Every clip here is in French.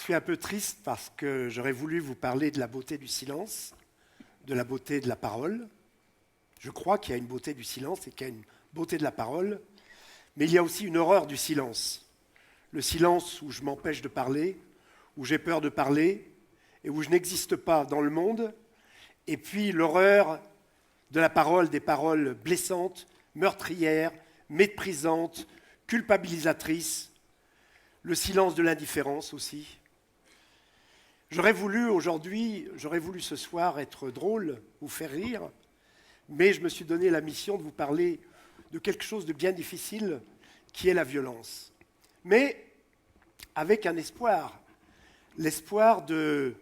suis un peu triste parce que j'aurais voulu vous parler de la beauté du silence, de la beauté de la parole. Je crois qu'il y a une beauté du silence et qu'il y a une beauté de la parole, mais il y a aussi une horreur du silence. Le silence où je m'empêche de parler, où j'ai peur de parler et où je n'existe pas dans le monde. Et puis l'horreur de la parole, des paroles blessantes, meurtrières, méprisantes, culpabilisatrices. Le silence de l'indifférence aussi. J'aurais voulu ce soir être drôle, vous faire rire, mais je me suis donné la mission de vous parler de quelque chose de bien difficile, qui est la violence. Mais avec un espoir, l'espoir de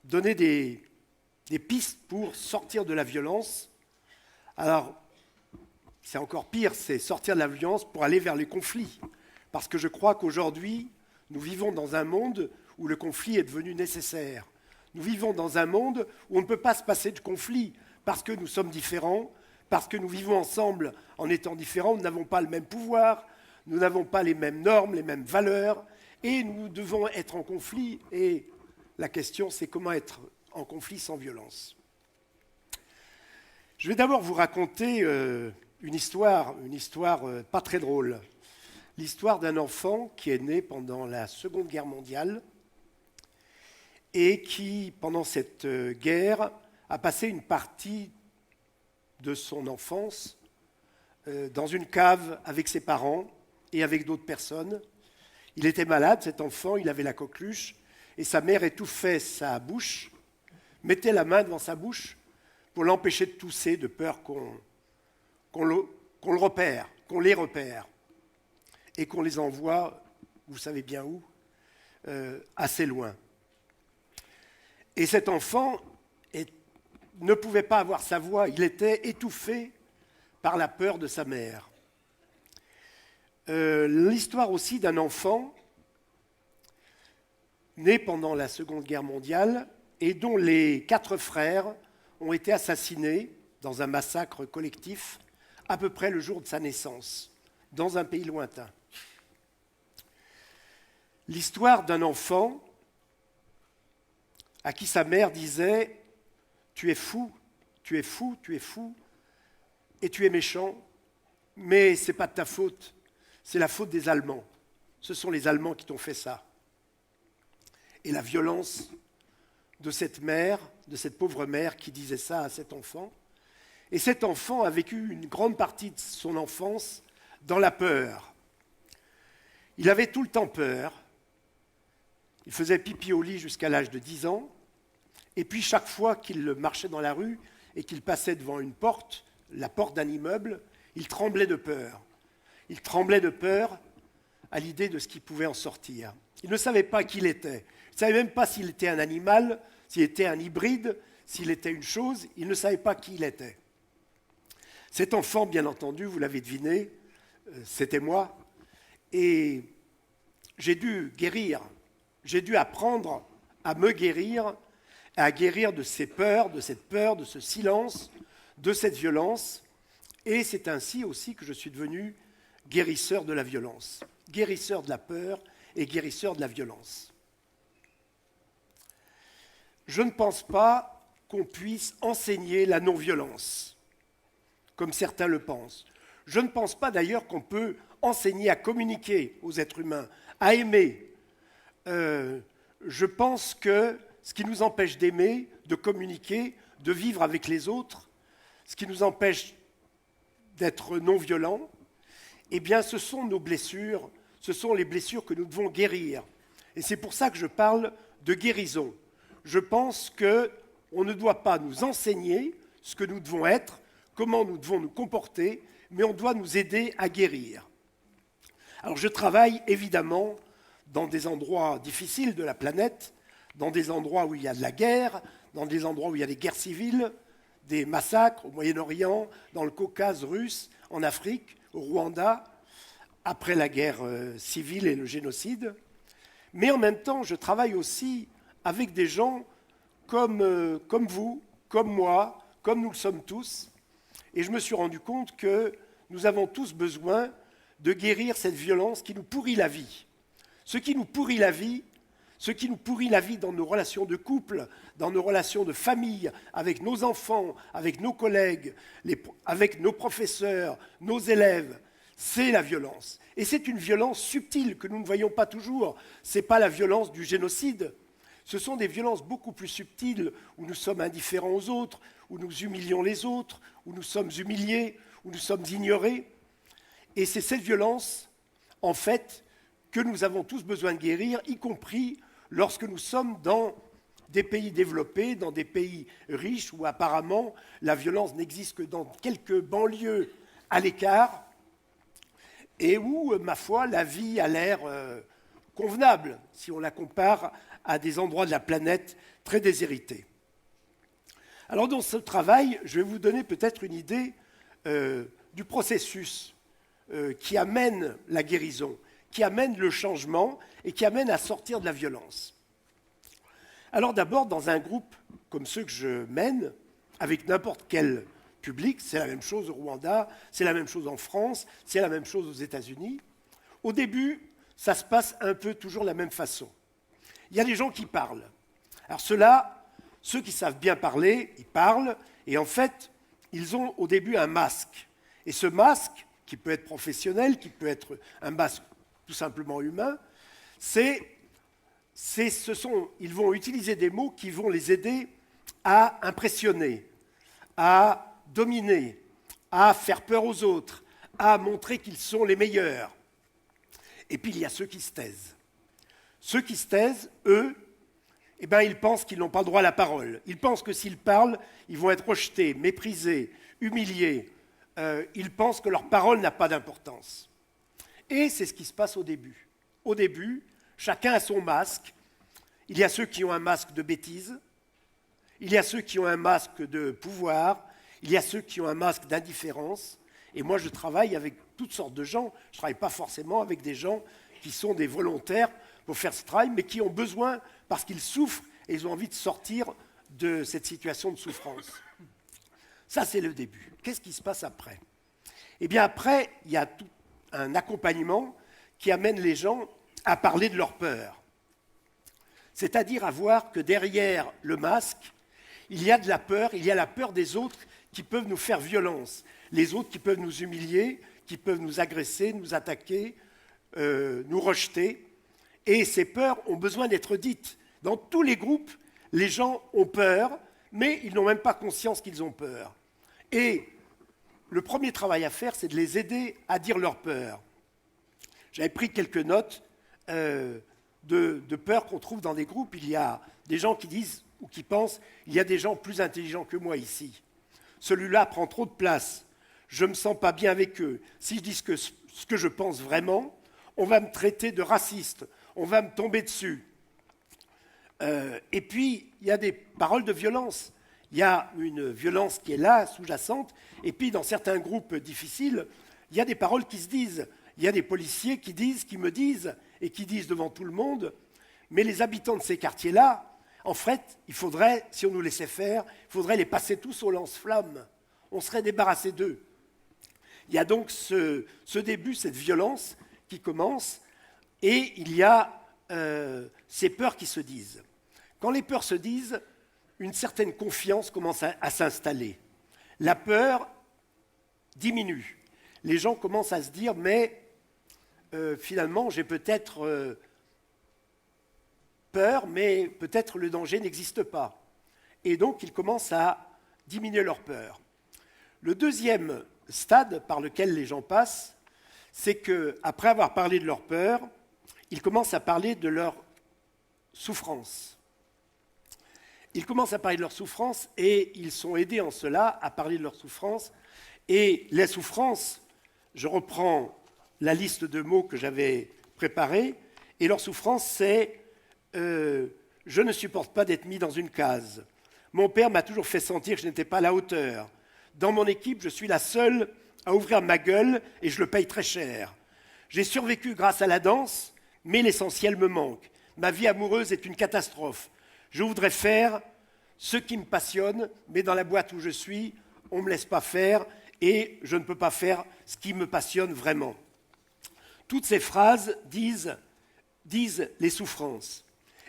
donner des pistes pour sortir de la violence. Alors, c'est encore pire, c'est sortir de la violence pour aller vers les conflits. Parce que je crois qu'aujourd'hui, nous vivons dans un monde où le conflit est devenu nécessaire. Nous vivons dans un monde où on ne peut pas se passer de conflit parce que nous sommes différents, parce que nous vivons ensemble en étant différents, nous n'avons pas le même pouvoir, nous n'avons pas les mêmes normes, les mêmes valeurs, et nous devons être en conflit. Et la question, c'est comment être en conflit sans violence. Je vais d'abord vous raconter une histoire pas très drôle. L'histoire d'un enfant qui est né pendant la Seconde Guerre mondiale et qui, pendant cette guerre, a passé une partie de son enfance dans une cave avec ses parents et avec d'autres personnes. Il était malade, cet enfant, il avait la coqueluche, et sa mère étouffait sa bouche, mettait la main devant sa bouche pour l'empêcher de tousser, de peur qu'on le repère, qu'on les repère. Et qu'on les envoie, vous savez bien où, assez loin. Et cet enfant ne pouvait pas avoir sa voix, il était étouffé par la peur de sa mère. L'histoire aussi d'un enfant né pendant la Seconde Guerre mondiale et dont les 4 frères ont été assassinés dans un massacre collectif à peu près le jour de sa naissance, dans un pays lointain. L'histoire d'un enfant à qui sa mère disait « Tu es fou, tu es fou, tu es fou, et tu es méchant, mais ce n'est pas de ta faute, c'est la faute des Allemands. Ce sont les Allemands qui t'ont fait ça. » Et la violence de cette mère, de cette pauvre mère qui disait ça à cet enfant. Et cet enfant a vécu une grande partie de son enfance dans la peur. Il avait tout le temps peur. Il faisait pipi au lit jusqu'à l'âge de 10 ans. Et puis chaque fois qu'il marchait dans la rue et qu'il passait devant une porte, la porte d'un immeuble, il tremblait de peur. Il tremblait de peur à l'idée de ce qui pouvait en sortir. Il ne savait pas qui il était. Il ne savait même pas s'il était un animal, s'il était un hybride, s'il était une chose. Il ne savait pas qui il était. Cet enfant, bien entendu, vous l'avez deviné, c'était moi. Et j'ai dû guérir. J'ai dû apprendre à me guérir, à guérir de ces peurs, de cette peur, de ce silence, de cette violence. Et c'est ainsi aussi que je suis devenu guérisseur de la violence, guérisseur de la peur et guérisseur de la violence. Je ne pense pas qu'on puisse enseigner la non-violence, comme certains le pensent. Je ne pense pas d'ailleurs qu'on peut enseigner à communiquer aux êtres humains, à aimer. Je pense que ce qui nous empêche d'aimer, de communiquer, de vivre avec les autres, ce qui nous empêche d'être non-violents, eh bien ce sont nos blessures, ce sont les blessures que nous devons guérir. Et c'est pour ça que je parle de guérison. Je pense qu'on ne doit pas nous enseigner ce que nous devons être, comment nous devons nous comporter, mais on doit nous aider à guérir. Alors je travaille évidemment dans des endroits difficiles de la planète, dans des endroits où il y a de la guerre, dans des endroits où il y a des guerres civiles, des massacres au Moyen-Orient, dans le Caucase russe, en Afrique, au Rwanda, après la guerre civile et le génocide. Mais en même temps, je travaille aussi avec des gens comme vous, comme moi, comme nous le sommes tous. Et je me suis rendu compte que nous avons tous besoin de guérir cette violence qui nous pourrit la vie. Ce qui nous pourrit la vie, ce qui nous pourrit la vie dans nos relations de couple, dans nos relations de famille, avec nos enfants, avec nos collègues, avec nos professeurs, nos élèves, c'est la violence. Et c'est une violence subtile que nous ne voyons pas toujours. Ce n'est pas la violence du génocide. Ce sont des violences beaucoup plus subtiles, où nous sommes indifférents aux autres, où nous humilions les autres, où nous sommes humiliés, où nous sommes ignorés. Et c'est cette violence, en fait, que nous avons tous besoin de guérir, y compris lorsque nous sommes dans des pays développés, dans des pays riches, où apparemment la violence n'existe que dans quelques banlieues à l'écart, et où, ma foi, la vie a l'air convenable, si on la compare à des endroits de la planète très déshérités. Alors dans ce travail, je vais vous donner peut-être une idée du processus qui amène la guérison, qui amène le changement et qui amène à sortir de la violence. Alors d'abord, dans un groupe comme ceux que je mène, avec n'importe quel public, c'est la même chose au Rwanda, c'est la même chose en France, c'est la même chose aux États-Unis. Au début, ça se passe un peu toujours de la même façon. Il y a des gens qui parlent. Alors ceux qui savent bien parler, ils parlent, et en fait, ils ont au début un masque. Et ce masque, qui peut être professionnel, qui peut être un masque tout simplement humain, ils vont utiliser des mots qui vont les aider à impressionner, à dominer, à faire peur aux autres, à montrer qu'ils sont les meilleurs. Et puis il y a ceux qui se taisent. Ceux qui se taisent, eux, ils pensent qu'ils n'ont pas le droit à la parole. Ils pensent que s'ils parlent, ils vont être rejetés, méprisés, humiliés. Ils pensent que leur parole n'a pas d'importance. Et c'est ce qui se passe au début. Au début, chacun a son masque. Il y a ceux qui ont un masque de bêtise. Il y a ceux qui ont un masque de pouvoir. Il y a ceux qui ont un masque d'indifférence. Et moi, je travaille avec toutes sortes de gens. Je ne travaille pas forcément avec des gens qui sont des volontaires pour faire ce travail, mais qui ont besoin, parce qu'ils souffrent, et ils ont envie de sortir de cette situation de souffrance. Ça, c'est le début. Qu'est-ce qui se passe après? Eh bien, après, il y a tout un accompagnement qui amène les gens à parler de leur peur. C'est-à-dire à voir que derrière le masque, il y a de la peur, il y a la peur des autres qui peuvent nous faire violence, les autres qui peuvent nous humilier, qui peuvent nous agresser, nous attaquer, nous rejeter. Et ces peurs ont besoin d'être dites. Dans tous les groupes, les gens ont peur, mais ils n'ont même pas conscience qu'ils ont peur. Et le premier travail à faire, c'est de les aider à dire leur peur. J'avais pris quelques notes de peur qu'on trouve dans des groupes. Il y a des gens qui disent ou qui pensent « il y a des gens plus intelligents que moi ici. Celui-là prend trop de place. Je ne me sens pas bien avec eux. Si je dis ce que je pense vraiment, on va me traiter de raciste. On va me tomber dessus. » Et puis, il y a des paroles de violence. Il y a une violence qui est là, sous-jacente. Et puis, dans certains groupes difficiles, il y a des paroles qui se disent. Il y a des policiers qui me disent, et qui disent devant tout le monde, mais les habitants de ces quartiers-là, en fait, il faudrait, si on nous laissait faire, il faudrait les passer tous au lance-flammes. On serait débarrassé d'eux. Il y a donc ce début, cette violence qui commence, et il y a ces peurs qui se disent. Quand les peurs se disent, une certaine confiance commence à s'installer. La peur diminue. Les gens commencent à se dire, mais finalement, j'ai peut-être peur, mais peut-être le danger n'existe pas. Et donc, ils commencent à diminuer leur peur. Le deuxième stade par lequel les gens passent, c'est qu'après avoir parlé de leur peur, ils commencent à parler de leur souffrance. Ils commencent à parler de leur souffrance et ils sont aidés en cela à parler de leur souffrance. Et les souffrances, je reprends la liste de mots que j'avais préparée, et leur souffrance, c'est je ne supporte pas d'être mis dans une case. Mon père m'a toujours fait sentir que je n'étais pas à la hauteur. Dans mon équipe, je suis la seule à ouvrir ma gueule et je le paye très cher. J'ai survécu grâce à la danse, mais l'essentiel me manque. Ma vie amoureuse est une catastrophe. Je voudrais faire ce qui me passionne, mais dans la boîte où je suis, on ne me laisse pas faire et je ne peux pas faire ce qui me passionne vraiment. Toutes ces phrases disent les souffrances.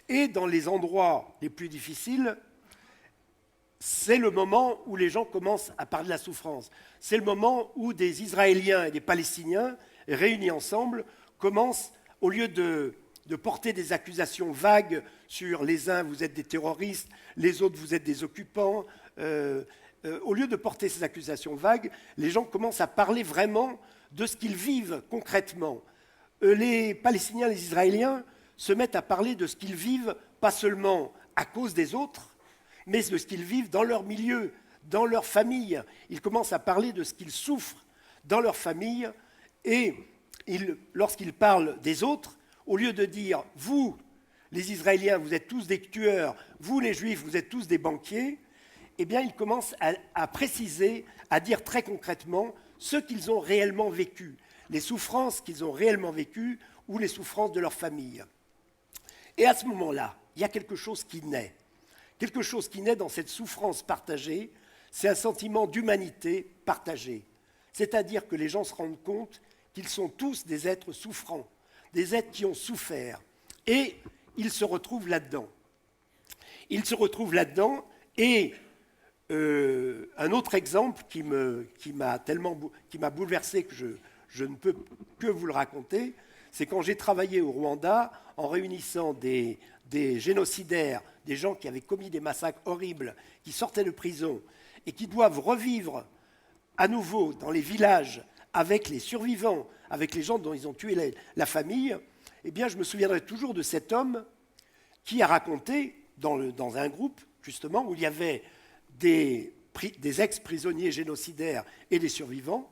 Et dans les endroits les plus difficiles, c'est le moment où les gens commencent à parler de la souffrance. C'est le moment où des Israéliens et des Palestiniens, réunis ensemble, commencent, au lieu de porter des accusations vagues sur les uns, vous êtes des terroristes, les autres, vous êtes des occupants, au lieu de porter ces accusations vagues, les gens commencent à parler vraiment de ce qu'ils vivent concrètement. Les Palestiniens, les Israéliens se mettent à parler de ce qu'ils vivent, pas seulement à cause des autres, mais de ce qu'ils vivent dans leur milieu, dans leur famille. Ils commencent à parler de ce qu'ils souffrent dans leur famille, et lorsqu'ils parlent des autres, au lieu de dire « vous, les Israéliens, vous êtes tous des tueurs, vous, les Juifs, vous êtes tous des banquiers », eh bien, ils commencent à préciser, à dire très concrètement ce qu'ils ont réellement vécu, les souffrances qu'ils ont réellement vécues ou les souffrances de leur famille. Et à ce moment-là, il y a quelque chose qui naît. Quelque chose qui naît dans cette souffrance partagée, c'est un sentiment d'humanité partagée. C'est-à-dire que les gens se rendent compte qu'ils sont tous des êtres souffrants, des êtres qui ont souffert. Et ils se retrouvent là-dedans. Ils se retrouvent là-dedans et un autre exemple qui m'a bouleversé que je ne peux que vous le raconter, c'est quand j'ai travaillé au Rwanda en réunissant des génocidaires, des gens qui avaient commis des massacres horribles, qui sortaient de prison et qui doivent revivre à nouveau dans les villages avec les survivants, avec les gens dont ils ont tué la famille. Eh bien, je me souviendrai toujours de cet homme qui a raconté, dans un groupe, justement, où il y avait des ex-prisonniers génocidaires et des survivants,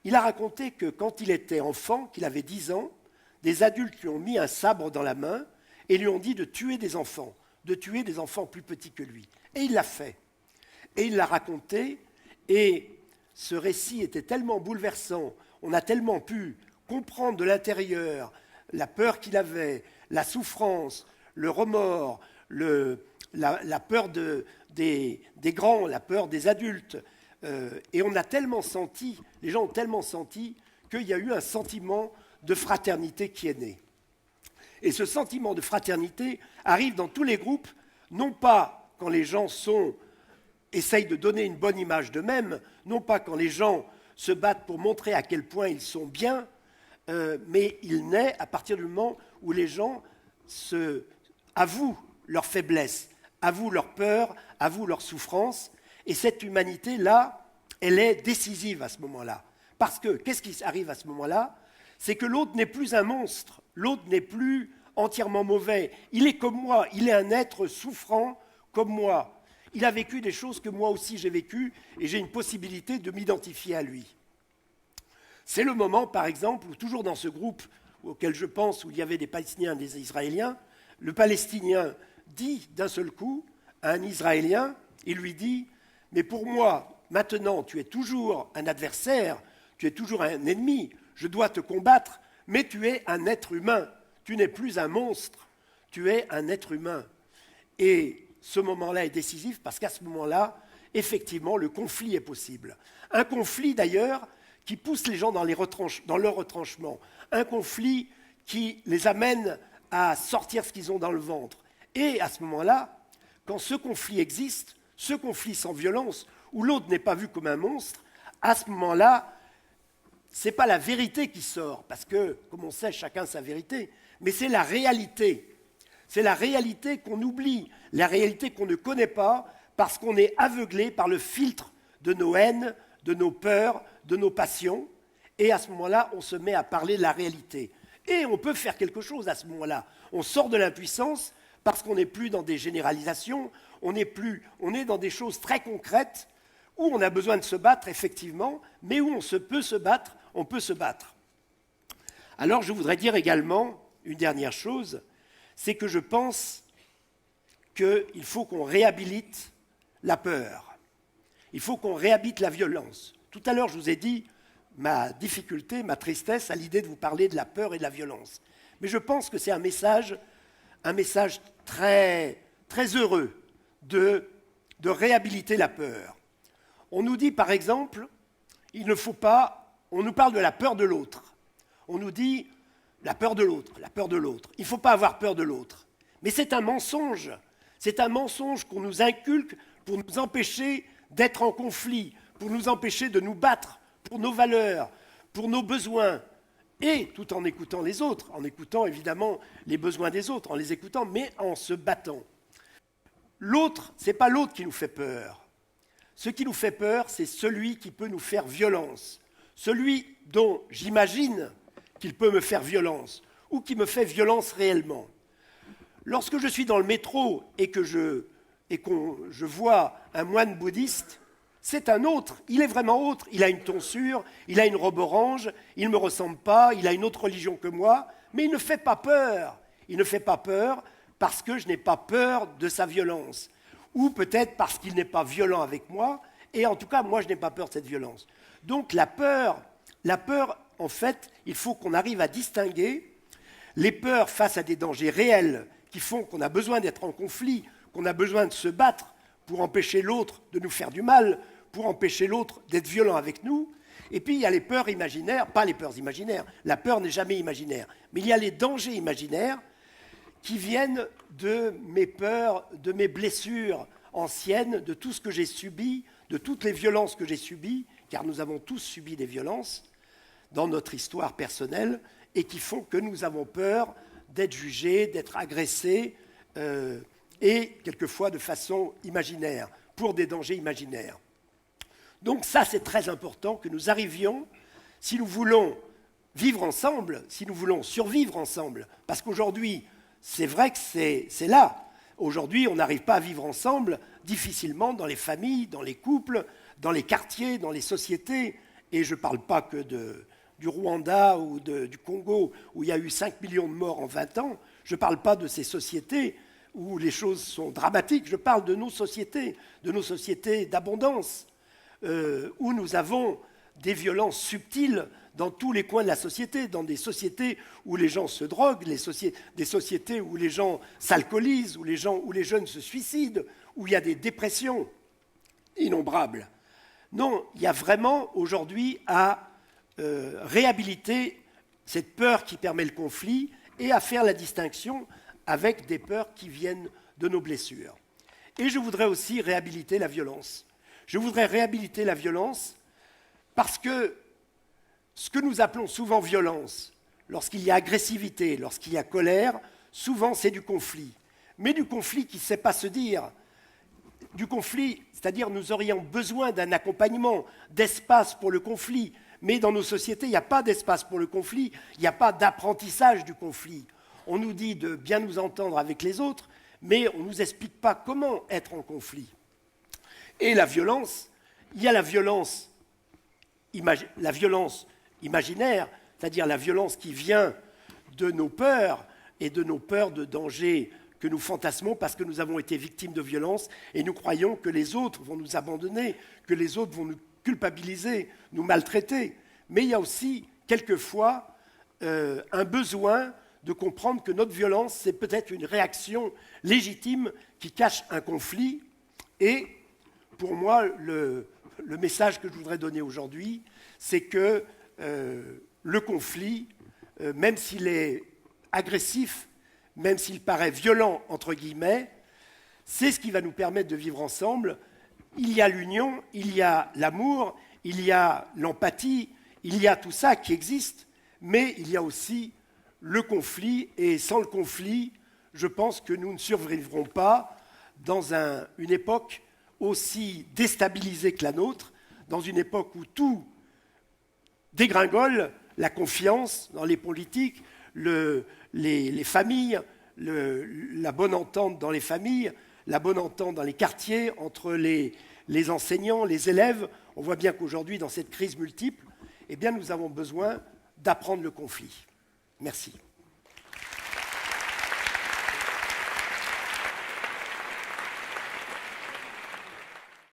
il a raconté que quand il était enfant, qu'il avait 10 ans, des adultes lui ont mis un sabre dans la main et lui ont dit de tuer des enfants plus petits que lui. Et il l'a fait. Et il l'a raconté, et ce récit était tellement bouleversant, on a tellement pu comprendre de l'intérieur la peur qu'il avait, la souffrance, le remords, la peur des grands, la peur des adultes. Et on a tellement senti, les gens ont tellement senti qu'il y a eu un sentiment de fraternité qui est né. Et ce sentiment de fraternité arrive dans tous les groupes, non pas quand les gens essayent de donner une bonne image d'eux-mêmes, non pas quand les gens se battent pour montrer à quel point ils sont bien, mais il naît à partir du moment où les gens avouent leur faiblesse, avouent leur peur, avouent leur souffrance. Et cette humanité-là, elle est décisive à ce moment-là. Parce que, qu'est-ce qui arrive à ce moment-là? C'est que l'autre n'est plus un monstre, l'autre n'est plus entièrement mauvais. Il est comme moi, il est un être souffrant comme moi. Il a vécu des choses que moi aussi j'ai vécues et j'ai une possibilité de m'identifier à lui. C'est le moment, par exemple, où toujours dans ce groupe auquel je pense, où il y avait des Palestiniens et des Israéliens, le Palestinien dit d'un seul coup à un Israélien, il lui dit « Mais pour moi, maintenant, tu es toujours un adversaire, tu es toujours un ennemi, je dois te combattre, mais tu es un être humain, tu n'es plus un monstre, tu es un être humain. » Et ce moment-là est décisif parce qu'à ce moment-là, effectivement, le conflit est possible. Un conflit, d'ailleurs, qui pousse les gens dans leur retranchement. Un conflit qui les amène à sortir ce qu'ils ont dans le ventre. Et à ce moment-là, quand ce conflit existe, ce conflit sans violence, où l'autre n'est pas vu comme un monstre, à ce moment-là, ce n'est pas la vérité qui sort, parce que, comme on sait, chacun sa vérité, mais c'est la réalité. C'est la réalité qu'on oublie, la réalité qu'on ne connaît pas, parce qu'on est aveuglé par le filtre de nos haines, de nos peurs, de nos passions. Et à ce moment-là, on se met à parler de la réalité. Et on peut faire quelque chose à ce moment-là. On sort de l'impuissance parce qu'on n'est plus dans des généralisations, on est dans des choses très concrètes où on a besoin de se battre, effectivement, mais où peut se battre, on peut se battre. Alors, je voudrais dire également une dernière chose, c'est que je pense qu'il faut qu'on réhabilite la peur. Il faut qu'on réhabilite la violence. Tout à l'heure, je vous ai dit ma difficulté, ma tristesse à l'idée de vous parler de la peur et de la violence. Mais je pense que c'est un message très, très heureux de réhabiliter la peur. On nous dit, par exemple, on nous parle de la peur de l'autre. On nous dit la peur de l'autre, la peur de l'autre. Il ne faut pas avoir peur de l'autre. Mais c'est un mensonge. C'est un mensonge qu'on nous inculque pour nous empêcher d'être en conflit, pour nous empêcher de nous battre pour nos valeurs, pour nos besoins, et tout en écoutant les autres, en écoutant évidemment les besoins des autres, en les écoutant, mais en se battant. L'autre, ce n'est pas l'autre qui nous fait peur. Ce qui nous fait peur, c'est celui qui peut nous faire violence, celui dont j'imagine qu'il peut me faire violence, ou qui me fait violence réellement. Lorsque je suis dans le métro et que je vois un moine bouddhiste, c'est un autre, il est vraiment autre, il a une tonsure, il a une robe orange, il ne me ressemble pas, il a une autre religion que moi, mais il ne fait pas peur. Il ne fait pas peur parce que je n'ai pas peur de sa violence, ou peut-être parce qu'il n'est pas violent avec moi, et en tout cas, moi, je n'ai pas peur de cette violence. Donc la peur, en fait, il faut qu'on arrive à distinguer les peurs face à des dangers réels qui font qu'on a besoin d'être en conflit, qu'on a besoin de se battre pour empêcher l'autre de nous faire du mal, pour empêcher l'autre d'être violent avec nous. Et puis il y a les peurs imaginaires, pas les peurs imaginaires, la peur n'est jamais imaginaire, mais il y a les dangers imaginaires qui viennent de mes peurs, de mes blessures anciennes, de tout ce que j'ai subi, de toutes les violences que j'ai subies, car nous avons tous subi des violences dans notre histoire personnelle, et qui font que nous avons peur d'être jugés, d'être agressés, et quelquefois de façon imaginaire, pour des dangers imaginaires. Donc ça, c'est très important que nous arrivions, si nous voulons vivre ensemble, si nous voulons survivre ensemble, parce qu'aujourd'hui, c'est vrai que c'est là. Aujourd'hui, on n'arrive pas à vivre ensemble difficilement dans les familles, dans les couples, dans les quartiers, dans les sociétés, et je ne parle pas que du Rwanda ou du Congo, où il y a eu 5 millions de morts en 20 ans, je ne parle pas de ces sociétés où les choses sont dramatiques, je parle de nos sociétés d'abondance, où nous avons des violences subtiles dans tous les coins de la société, dans des sociétés où les gens se droguent, des sociétés où les gens s'alcoolisent, où les jeunes se suicident, où il y a des dépressions innombrables. Non, il y a vraiment aujourd'hui à réhabiliter cette peur qui permet le conflit et à faire la distinction avec des peurs qui viennent de nos blessures. Et je voudrais aussi réhabiliter la violence. Je voudrais réhabiliter la violence parce que ce que nous appelons souvent violence, lorsqu'il y a agressivité, lorsqu'il y a colère, souvent c'est du conflit. Mais du conflit qui ne sait pas se dire. Du conflit, c'est-à-dire nous aurions besoin d'un accompagnement, d'espace pour le conflit. Mais dans nos sociétés, il n'y a pas d'espace pour le conflit, il n'y a pas d'apprentissage du conflit. On nous dit de bien nous entendre avec les autres, mais on ne nous explique pas comment être en conflit. Et la violence, il y a la violence imaginaire, c'est-à-dire la violence qui vient de nos peurs et de nos peurs de danger que nous fantasmons parce que nous avons été victimes de violences et nous croyons que les autres vont nous abandonner, que les autres vont nous culpabiliser, nous maltraiter. Mais il y a aussi, quelquefois, un besoin de comprendre que notre violence, c'est peut-être une réaction légitime qui cache un conflit. Et pour moi, le message que je voudrais donner aujourd'hui, c'est que le conflit, même s'il est agressif, même s'il paraît violent, entre guillemets, c'est ce qui va nous permettre de vivre ensemble. Il y a l'union, il y a l'amour, il y a l'empathie, il y a tout ça qui existe, mais il y a aussi le conflit, et sans le conflit, je pense que nous ne survivrons pas dans une époque aussi déstabilisée que la nôtre, dans une époque où tout dégringole, la confiance dans les politiques, les familles, la bonne entente dans les familles, la bonne entente dans les quartiers, entre les enseignants, les élèves. On voit bien qu'aujourd'hui, dans cette crise multiple, eh bien, nous avons besoin d'apprendre le conflit. Merci.